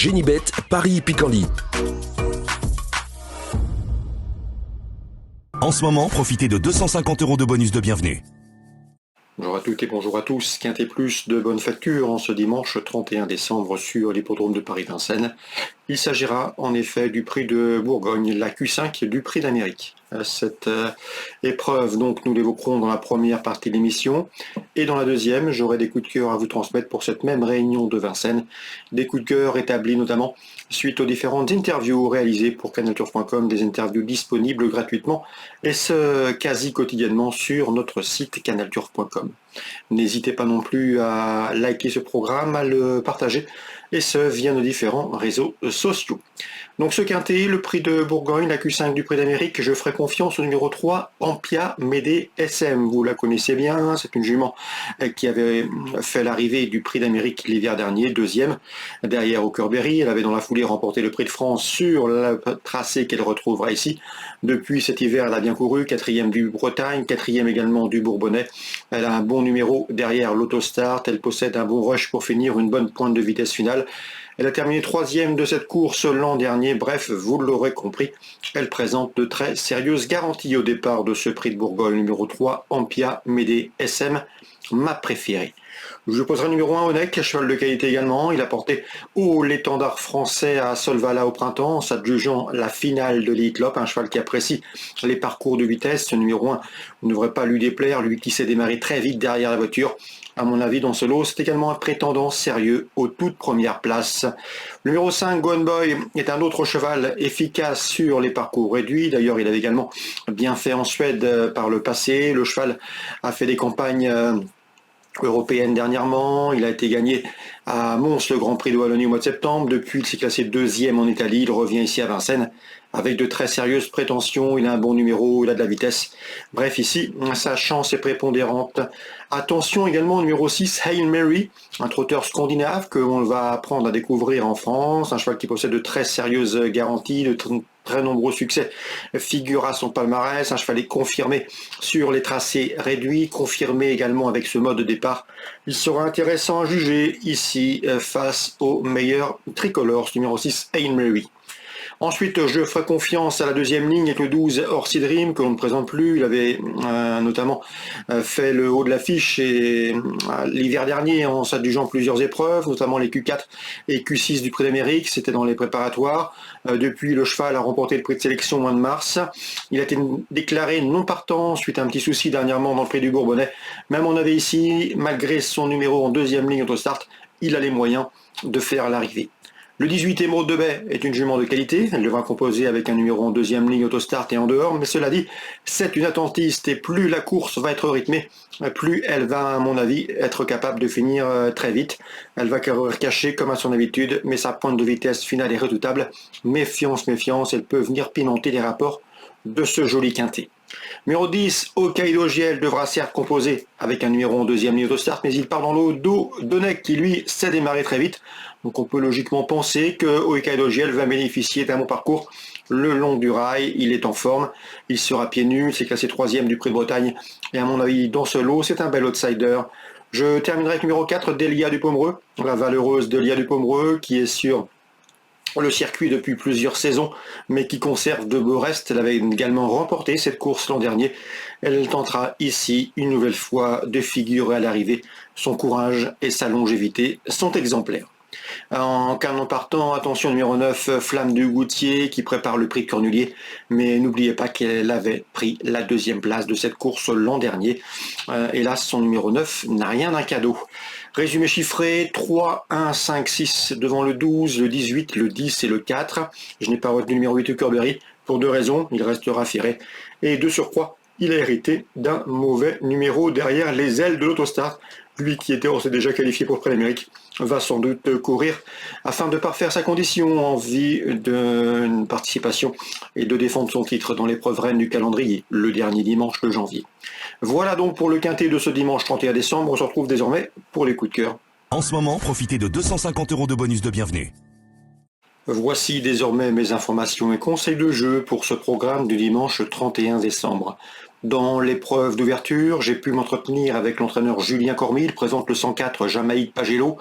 Génibet, Paris-Picardie. En ce moment, profitez de 250 € de bonus de bienvenue. Bonjour à toutes et bonjour à tous. Quintet Plus de bonne facture en ce dimanche 31 décembre sur l'hippodrome de Paris-Vincennes. Il s'agira en effet du prix de Bourgogne, la Q5 du prix d'Amérique. Cette épreuve, donc, nous l'évoquerons dans la première partie de l'émission. Et dans la deuxième, j'aurai des coups de cœur à vous transmettre pour cette même réunion de Vincennes. Des coups de cœur établis notamment suite aux différentes interviews réalisées pour canalturf.com, des interviews disponibles gratuitement, et ce, quasi quotidiennement sur notre site canalturf.com. N'hésitez pas non plus à liker ce programme, à le partager, et ce, via nos différents réseaux sociaux. Donc ce quintet, le prix de Bourgogne, la Q5 du prix d'Amérique, je ferai confiance au numéro 3, Ampia Médée SM. Vous la connaissez bien, c'est une jument qui avait fait l'arrivée du prix d'Amérique l'hiver dernier, deuxième, derrière Aukerberry. Elle avait dans la foulée remporté le prix de France sur le tracé qu'elle retrouvera ici. Depuis cet hiver, elle a bien couru, quatrième du Bretagne, quatrième également du Bourbonnais. Elle a un bon numéro derrière l'Autostart, elle possède un bon rush pour finir, une bonne pointe de vitesse finale. Elle a terminé troisième de cette course l'an dernier. Bref, vous l'aurez compris, elle présente de très sérieuses garanties au départ de ce prix de Bourgogne. Numéro 3, Ampia Médée SM, ma préférée. Je poserai numéro 1 Onek, cheval de qualité également. Il a porté haut l'étendard français à Solvala au printemps, s'adjugeant la finale de l'E-Clop, un cheval qui apprécie les parcours de vitesse. Ce numéro 1 ne devrait pas lui déplaire, lui qui s'est démarré très vite derrière la voiture. À mon avis, dans ce lot, c'est également un prétendant sérieux aux toutes premières places. Le numéro 5, Gone Boy, est un autre cheval efficace sur les parcours réduits. D'ailleurs, il avait également bien fait en Suède par le passé. Le cheval a fait des campagnes européenne dernièrement, il a été gagné à Mons le Grand Prix de Wallonie au mois de septembre. Depuis, il s'est classé deuxième en Italie, il revient ici à Vincennes avec de très sérieuses prétentions, il a un bon numéro, il a de la vitesse. Bref, ici, sa chance est prépondérante. Attention également au numéro 6, Hail Mary, un trotteur scandinave que l'on va apprendre à découvrir en France, un cheval qui possède de très sérieuses garanties, de très nombreux succès figure à son palmarès, un cheval est confirmé sur les tracés réduits, confirmé également avec ce mode de départ. Il sera intéressant à juger ici face au meilleur tricolore, ce numéro 6, Hail Mary. Ensuite, je ferai confiance à la deuxième ligne avec le 12 Horsey Dream, que l'on ne présente plus. Il avait notamment fait le haut de l'affiche l'hiver dernier en s'adjugeant plusieurs épreuves, notamment les Q4 et Q6 du Prix d'Amérique. C'était dans les préparatoires. Depuis, le cheval a remporté le prix de sélection au mois de mars. Il a été déclaré non partant suite à un petit souci dernièrement dans le prix du Bourbonnais. Même on avait ici, malgré son numéro en deuxième ligne Autostart, il a les moyens de faire l'arrivée. Le 18 Émeraude de Baie est une jument de qualité, elle devra composer avec un numéro en deuxième ligne Autostart et en dehors, mais cela dit, c'est une attentiste et plus la course va être rythmée, plus elle va, à mon avis, être capable de finir très vite. Elle va courir cachée comme à son habitude, mais sa pointe de vitesse finale est redoutable. Méfiance, méfiance, elle peut venir pimenter les rapports de ce joli quintet. Numéro 10, Hokkaido GL devra certes composer avec un numéro en deuxième ligne de start, mais il part dans l'eau d'Onek qui lui s'est démarré très vite. Donc on peut logiquement penser que Hokkaido GL va bénéficier d'un bon parcours le long du rail. Il est en forme, il sera pieds nus, il s'est classé troisième du Prix de Bretagne. Et à mon avis, dans ce lot, c'est un bel outsider. Je terminerai avec numéro 4, Delia du Pomereux, la valeureuse Delia du Pomereux qui est sur le circuit depuis plusieurs saisons, mais qui conserve de beaux restes. Elle avait également remporté cette course l'an dernier. Elle tentera ici une nouvelle fois de figurer à l'arrivée. Son courage et sa longévité sont exemplaires. En canon partant, attention numéro 9, Flamme du Goutier qui prépare le prix Cornulier, mais n'oubliez pas qu'elle avait pris la deuxième place de cette course l'an dernier. Hélas, son numéro 9 n'a rien d'un cadeau. Résumé chiffré, 3, 1, 5, 6 devant le 12, le 18, le 10 et le 4. Je n'ai pas retenu le numéro 8 Aukerberry pour deux raisons, il restera ferré. Et de surcroît, il a hérité d'un mauvais numéro derrière les ailes de l'Autostart. Lui qui était déjà qualifié pour le Prix d'Amérique va sans doute courir afin de parfaire sa condition en vue d'une participation et de défendre son titre dans l'épreuve reine du calendrier, le dernier dimanche de janvier. Voilà donc pour le quintet de ce dimanche 31 décembre. On se retrouve désormais pour les coups de cœur. En ce moment, profitez de 250 € de bonus de bienvenue. Voici désormais mes informations et conseils de jeu pour ce programme du dimanche 31 décembre. Dans l'épreuve d'ouverture, j'ai pu m'entretenir avec l'entraîneur Julien Cormy. Il présente le 104 Jamaïque Pagelo.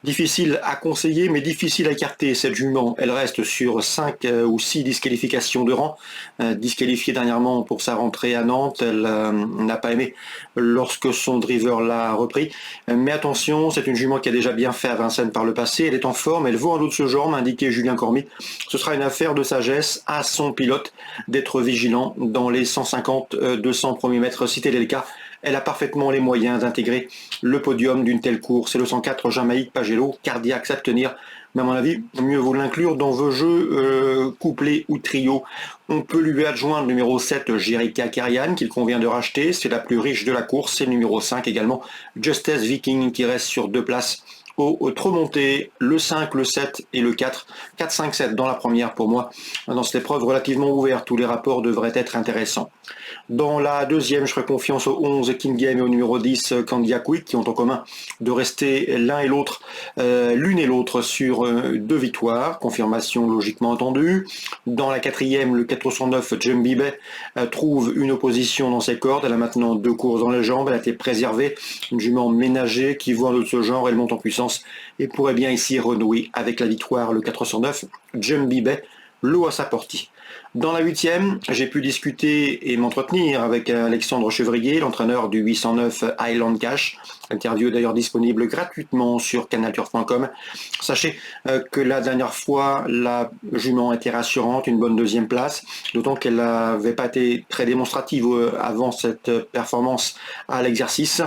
Difficile à conseiller, mais difficile à écarter cette jument. Elle reste sur 5 ou 6 disqualifications de rang. Disqualifiée dernièrement pour sa rentrée à Nantes, elle n'a pas aimé lorsque son driver l'a repris. Mais attention, c'est une jument qui a déjà bien fait à Vincennes par le passé. Elle est en forme, elle vaut un lot de ce genre, m'a indiqué Julien Cormy. Ce sera une affaire de sagesse à son pilote d'être vigilant dans les 150-200 premiers mètres. Si tel est le cas, elle a parfaitement les moyens d'intégrer le podium d'une telle course. C'est le 104 Jamaïque Pagelo, cardiaque, s'abstenir. Mais à mon avis, mieux vaut l'inclure dans vos jeux couplés ou trio. On peut lui adjoindre le numéro 7 Jerica Karian qu'il convient de racheter. C'est la plus riche de la course. C'est le numéro 5 également Justice Viking qui reste sur 2 places au trop monté, le 5, le 7 et le 4. 4, 5, 7 dans la première pour moi. Dans cette épreuve relativement ouverte, tous les rapports devraient être intéressants. Dans la deuxième, je ferai confiance au 11 King Game et au numéro 10 Candia Quick qui ont en commun de rester l'une et l'autre sur 2 victoires. Confirmation logiquement entendue. Dans la quatrième, le 409 Jumby Bay trouve une opposition dans ses cordes. Elle a maintenant 2 courses dans les jambes. Elle a été préservée. Une jument ménagée qui voit de ce genre. Elle monte en puissance et pourrait bien ici renouer avec la victoire. Le 409 Jumby Bay, l'eau à sa portée. Dans la 8e, j'ai pu discuter et m'entretenir avec Alexandre Chevrier, l'entraîneur du 809 Highland Cash. Interview d'ailleurs disponible gratuitement sur canalturf.com. Sachez que la dernière fois, la jument était rassurante, une bonne 2e place, d'autant qu'elle n'avait pas été très démonstrative avant cette performance à l'exercice.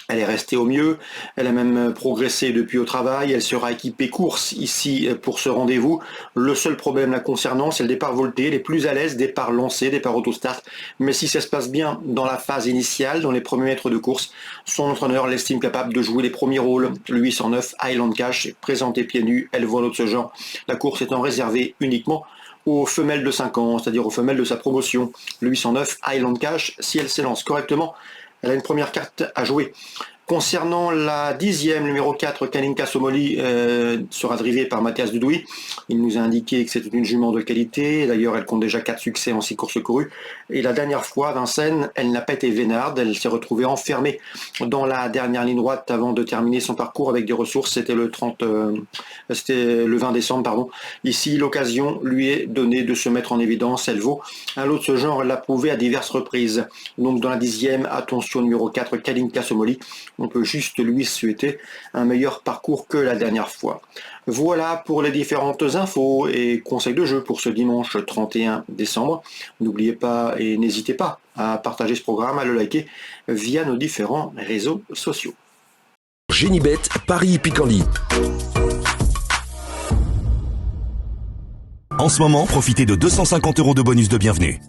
Elle est restée au mieux, elle a même progressé depuis au travail, elle sera équipée course ici pour ce rendez-vous. Le seul problème la concernant, c'est le départ volté, elle est plus à l'aise, départ lancé, départ autostart. Mais si ça se passe bien dans la phase initiale, dans les premiers mètres de course, son entraîneur l'estime capable de jouer les premiers rôles. Le 809 Highland Cash est présenté pieds nus, elle voit l'autre ce genre. La course étant réservée uniquement aux femelles de 5 ans, c'est-à-dire aux femelles de sa promotion. Le 809 Highland Cash, si elle s'élance correctement, elle a une première carte à jouer. Concernant la 10e, numéro 4, Kalinka Somoli sera drivée par Mathias Dudouis. Il nous a indiqué que c'était une jument de qualité. D'ailleurs, elle compte déjà 4 succès en 6 courses courues. Et la dernière fois, Vincennes, elle n'a pas été vénarde. Elle s'est retrouvée enfermée dans la dernière ligne droite avant de terminer son parcours avec des ressources. C'était le 20 décembre, pardon. Ici, l'occasion lui est donnée de se mettre en évidence. Elle vaut un lot de ce genre. Elle l'a prouvé à diverses reprises. Donc, dans la 10e, attention, numéro 4, Kalinka Somoli. On peut juste lui souhaiter un meilleur parcours que la dernière fois. Voilà pour les différentes infos et conseils de jeu pour ce dimanche 31 décembre. N'oubliez pas et n'hésitez pas à partager ce programme, à le liker via nos différents réseaux sociaux. Génibet, Paris Picardie. En ce moment, profitez de 250 € de bonus de bienvenue.